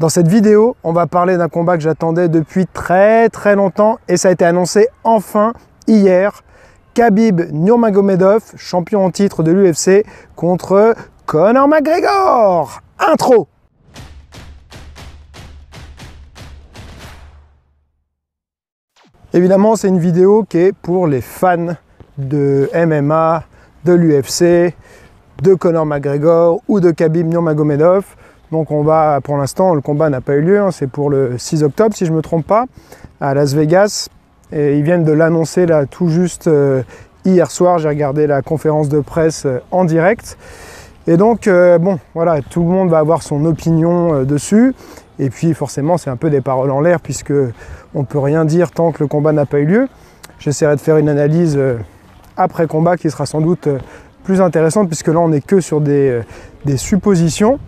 Dans cette vidéo, on va parler d'un combat que j'attendais depuis très longtemps et ça a été annoncé enfin hier. Khabib Nurmagomedov, champion en titre de l'UFC, contre Conor McGregor. Intro. Évidemment, c'est une vidéo qui est pour les fans de MMA, de l'UFC, de Conor McGregor ou de Khabib Nurmagomedov. Donc on va, pour l'instant, le combat n'a pas eu lieu, hein, c'est pour le 6 octobre si je ne me trompe pas, à Las Vegas. Et ils viennent de l'annoncer là tout juste hier soir, j'ai regardé la conférence de presse en direct. Et donc, bon, voilà, tout le monde va avoir son opinion dessus. Et puis forcément, c'est un peu des paroles en l'air puisque on ne peut rien dire tant que le combat n'a pas eu lieu. J'essaierai de faire une analyse après combat qui sera sans doute plus intéressante puisque là, on n'est que sur des suppositions.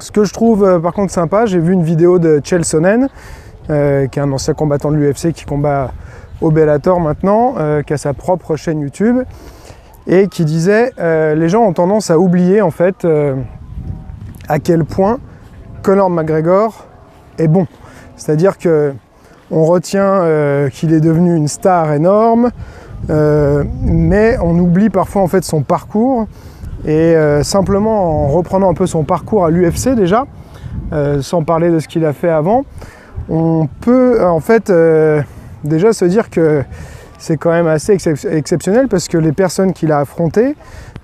Ce que je trouve par contre sympa, j'ai vu une vidéo de Chael Sonnen, qui est un ancien combattant de l'UFC qui combat au Bellator maintenant, qui a sa propre chaîne YouTube, et qui disait les gens ont tendance à oublier en fait à quel point Conor McGregor est bon. C'est-à-dire que on retient qu'il est devenu une star énorme, mais on oublie parfois en fait son parcours. Et simplement en reprenant un peu son parcours à l'UFC déjà, sans parler de ce qu'il a fait avant, on peut en fait déjà se dire que c'est quand même assez exceptionnel parce que les personnes qu'il a affrontées,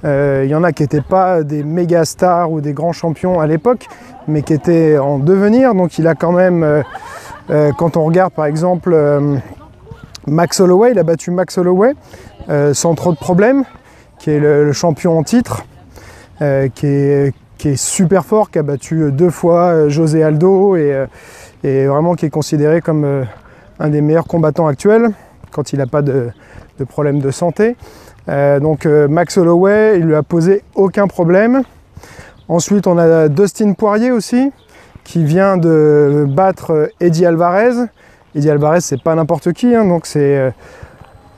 il y en a qui n'étaient pas des méga stars ou des grands champions à l'époque, mais qui étaient en devenir. Donc il a quand même, quand on regarde par exemple Max Holloway, il a battu Max Holloway sans trop de problèmes, qui est le champion en titre, qui est super fort, qui a battu 2 fois José Aldo et vraiment qui est considéré comme un des meilleurs combattants actuels quand il n'a pas de problème de santé. Donc Max Holloway, il lui a posé aucun problème. Ensuite, on a Dustin Poirier aussi, qui vient de battre Eddie Alvarez. Eddie Alvarez, c'est pas n'importe qui, hein, donc c'est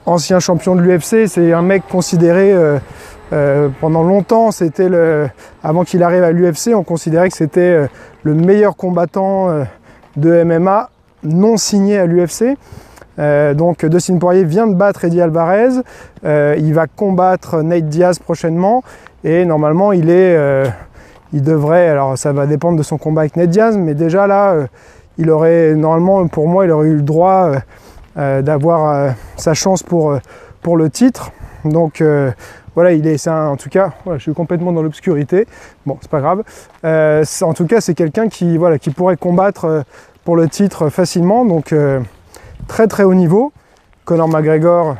ancien champion de l'UFC, c'est un mec considéré pendant longtemps, c'était avant qu'il arrive à l'UFC, on considérait que c'était le meilleur combattant de MMA non signé à l'UFC. Donc Dustin Poirier vient de battre Eddie Alvarez, il va combattre Nate Diaz prochainement et normalement il devrait, alors ça va dépendre de son combat avec Nate Diaz, mais déjà là il aurait, normalement pour moi, il aurait eu le droit d'avoir sa chance pour le titre. Donc voilà, en tout cas, voilà, je suis complètement dans l'obscurité. Bon, c'est pas grave. En tout cas, c'est quelqu'un qui pourrait combattre pour le titre facilement. Donc très haut niveau. Conor McGregor,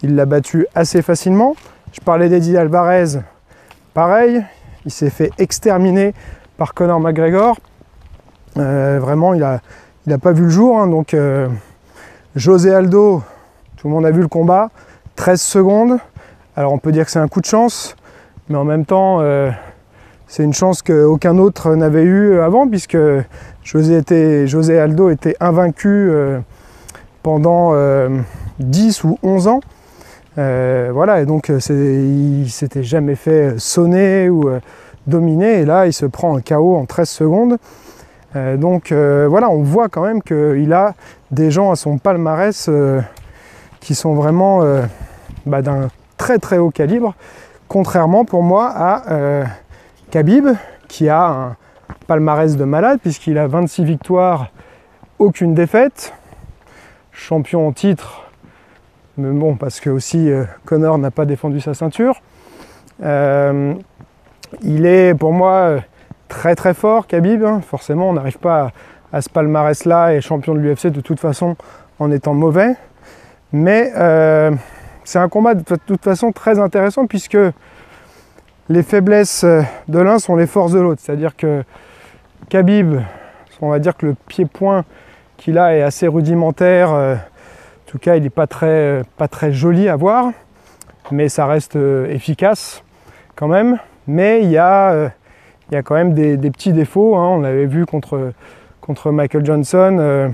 il l'a battu assez facilement. Je parlais d'Eddie Alvarez, pareil. Il s'est fait exterminer par Conor McGregor. Vraiment, il a pas vu le jour. Hein, donc José Aldo, tout le monde a vu le combat. 13 secondes. Alors on peut dire que c'est un coup de chance, mais en même temps, c'est une chance qu'aucun autre n'avait eu avant, puisque José Aldo était invaincu pendant 10 ou 11 ans. Voilà, et donc il s'était jamais fait sonner ou dominer, et là il se prend un KO en 13 secondes. Donc voilà, on voit quand même qu'il a des gens à son palmarès qui sont vraiment d'un très haut calibre, contrairement pour moi à Khabib, qui a un palmarès de malade puisqu'il a 26 victoires, aucune défaite, champion en titre, mais bon, parce que aussi Conor n'a pas défendu sa ceinture. Il est pour moi très fort, Khabib, hein. Forcément on n'arrive pas à ce palmarès là et champion de l'UFC de toute façon en étant mauvais, mais c'est un combat de toute façon très intéressant puisque les faiblesses de l'un sont les forces de l'autre. C'est-à-dire que Khabib, on va dire que le pied-point qu'il a est assez rudimentaire. En tout cas, il n'est pas très joli à voir, mais ça reste efficace quand même. Mais il y a quand même des petits défauts. Hein. On l'avait vu contre Michael Johnson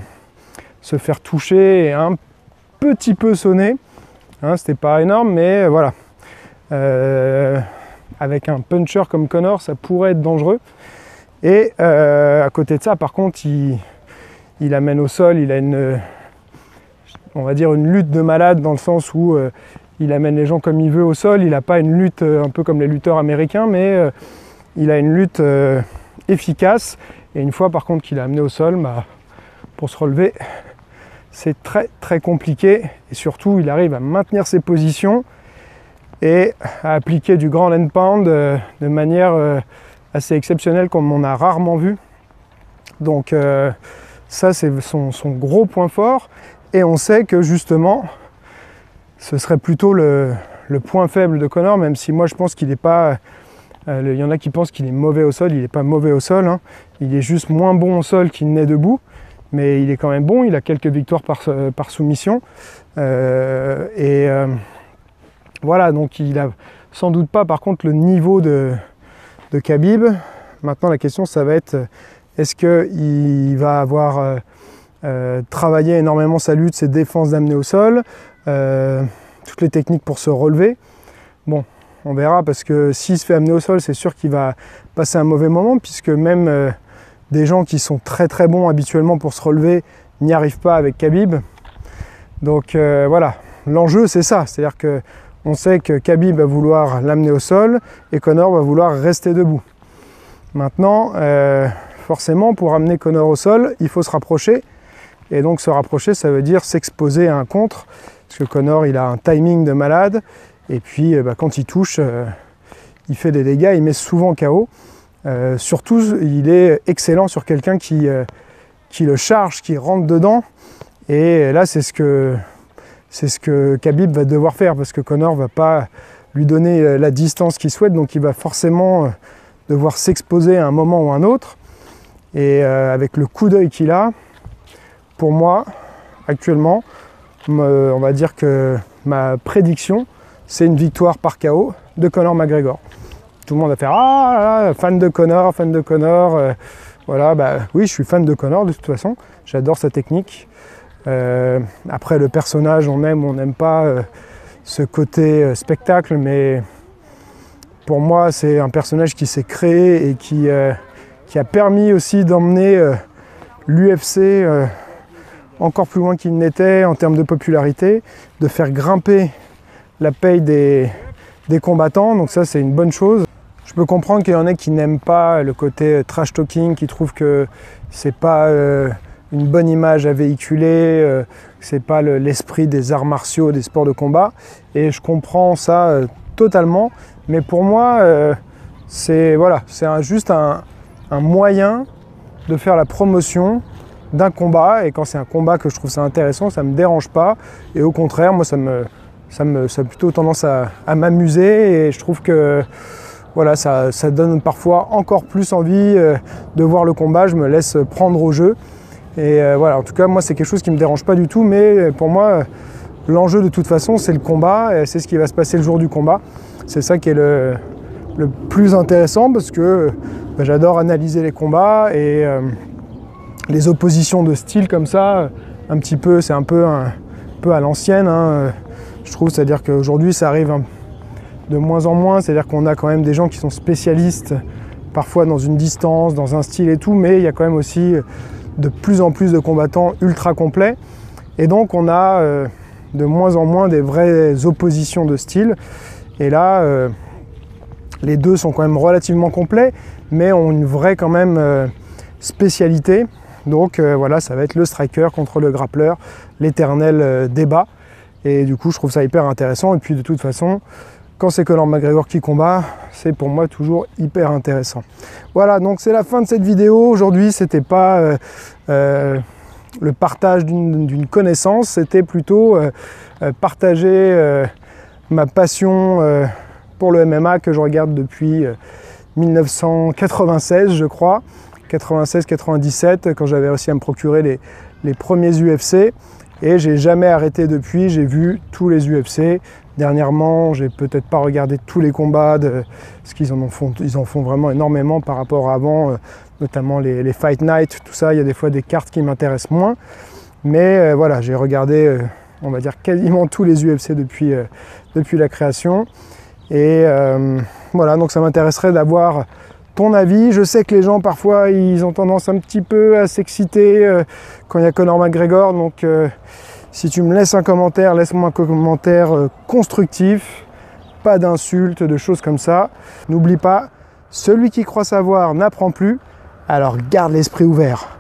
se faire toucher et un petit peu sonner. Hein, c'était pas énorme, mais voilà. Avec un puncher comme Conor, ça pourrait être dangereux. Et à côté de ça, par contre, il amène au sol, il a on va dire une lutte de malade dans le sens où il amène les gens comme il veut au sol. Il n'a pas une lutte un peu comme les lutteurs américains, mais il a une lutte efficace. Et une fois par contre qu'il a amené au sol, pour se relever, c'est très très compliqué. Et surtout, il arrive à maintenir ses positions et à appliquer du grand land pound de manière assez exceptionnelle, comme on a rarement vu. Donc ça, c'est son gros point fort. Et on sait que justement, ce serait plutôt le point faible de Conor, même si moi je pense qu'il n'est pas... Il y en a qui pensent qu'il est mauvais au sol, il n'est pas mauvais au sol, hein. Il est juste moins bon au sol qu'il n'est debout, mais il est quand même bon, il a quelques victoires par soumission. Voilà, donc il n'a sans doute pas par contre le niveau de Khabib. Maintenant la question ça va être, est-ce qu'il va avoir travaillé énormément sa lutte, ses défenses d'amener au sol, toutes les techniques pour se relever. Bon, on verra, parce que s'il se fait amener au sol, c'est sûr qu'il va passer un mauvais moment, puisque même des gens qui sont très très bons habituellement pour se relever n'y arrivent pas avec Khabib. Donc voilà, l'enjeu c'est ça, c'est-à-dire que on sait que Khabib va vouloir l'amener au sol et Conor va vouloir rester debout. Maintenant, forcément, pour amener Conor au sol, il faut se rapprocher. Et donc se rapprocher, ça veut dire s'exposer à un contre, parce que Conor, il a un timing de malade. Et puis, quand il touche, il fait des dégâts, il met souvent KO. Surtout, il est excellent sur quelqu'un qui le charge, qui rentre dedans. Et là, c'est ce que Khabib va devoir faire, parce que Conor ne va pas lui donner la distance qu'il souhaite, donc il va forcément devoir s'exposer à un moment ou à un autre. Et avec le coup d'œil qu'il a, pour moi, actuellement, on va dire que ma prédiction, c'est une victoire par KO de Conor McGregor. Tout le monde va faire « Ah, fan de Conor, fan de Conor ». Voilà, oui, je suis fan de Conor de toute façon. J'adore sa technique. Après, le personnage, on aime ou on n'aime pas ce côté spectacle, mais pour moi, c'est un personnage qui s'est créé et qui a permis aussi d'emmener l'UFC encore plus loin qu'il n'était en termes de popularité, de faire grimper la paye des combattants, donc ça c'est une bonne chose. Je peux comprendre qu'il y en a qui n'aiment pas le côté trash talking, qui trouvent que c'est pas une bonne image à véhiculer, c'est pas l'esprit des arts martiaux, des sports de combat, et je comprends ça totalement, mais pour moi c'est juste un moyen de faire la promotion d'un combat, et quand c'est un combat que je trouve ça intéressant, ça me dérange pas, et au contraire, moi ça a plutôt tendance à m'amuser, et je trouve que voilà, ça donne parfois encore plus envie de voir le combat. Je me laisse prendre au jeu, et voilà, en tout cas moi c'est quelque chose qui me dérange pas du tout, mais pour moi l'enjeu de toute façon c'est le combat, et c'est ce qui va se passer le jour du combat. C'est ça qui est le plus intéressant, parce que j'adore analyser les combats, et les oppositions de style comme ça, c'est un peu à l'ancienne, hein, je trouve, c'est-à-dire qu'aujourd'hui ça arrive de moins en moins, c'est-à-dire qu'on a quand même des gens qui sont spécialistes, parfois dans une distance, dans un style et tout, mais il y a quand même aussi de plus en plus de combattants ultra complets, et donc on a de moins en moins des vraies oppositions de style, et là les deux sont quand même relativement complets, mais ont une vraie quand même spécialité. Donc voilà, ça va être le striker contre le grappleur, l'éternel débat. Et du coup, je trouve ça hyper intéressant. Et puis de toute façon, quand c'est Conor McGregor qui combat, c'est pour moi toujours hyper intéressant. Voilà, donc c'est la fin de cette vidéo. Aujourd'hui, c'était pas le partage d'une connaissance, c'était plutôt partager ma passion pour le MMA que je regarde depuis 1996, je crois. 96-97, quand j'avais réussi à me procurer les premiers UFC, et j'ai jamais arrêté depuis. J'ai vu tous les UFC. Dernièrement, j'ai peut-être pas regardé tous les combats, parce qu'ils en font vraiment énormément par rapport à avant, notamment les Fight Night, tout ça. Il y a des fois des cartes qui m'intéressent moins, mais voilà, j'ai regardé, on va dire, quasiment tous les UFC depuis la création, et voilà, donc ça m'intéresserait d'avoir ton avis. Je sais que les gens parfois ils ont tendance un petit peu à s'exciter quand il y a Conor McGregor, donc si tu me laisses un commentaire, laisse-moi un commentaire constructif, pas d'insultes, de choses comme ça. N'oublie pas, celui qui croit savoir n'apprend plus, alors garde l'esprit ouvert.